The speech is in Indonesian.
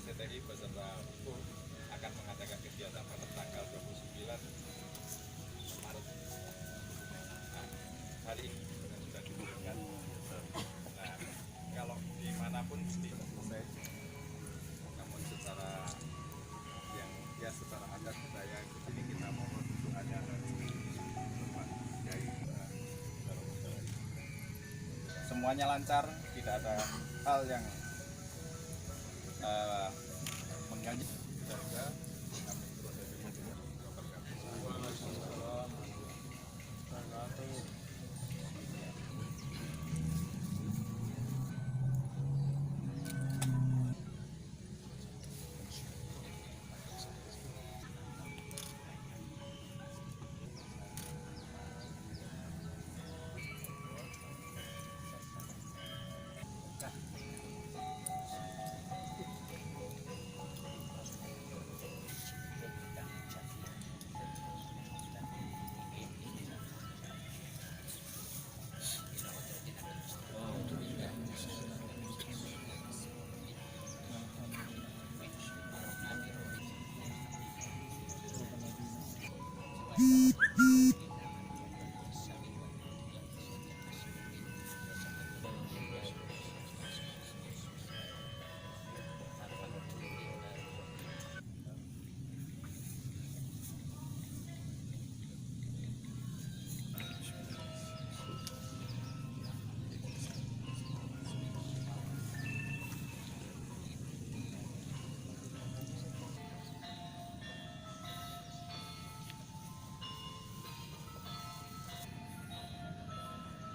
CTI beserta Ibu akan mengadakan kegiatan pada tanggal 29 Maret. Nah, hari ini sudah dibutuhkan. Nah, kalau dimanapun sudah selesai, namun secara yang ya secara adat budaya di sini kita mohon doanya dari Bapak Kiai. Semuanya lancar, tidak ada hal yang mengganggu.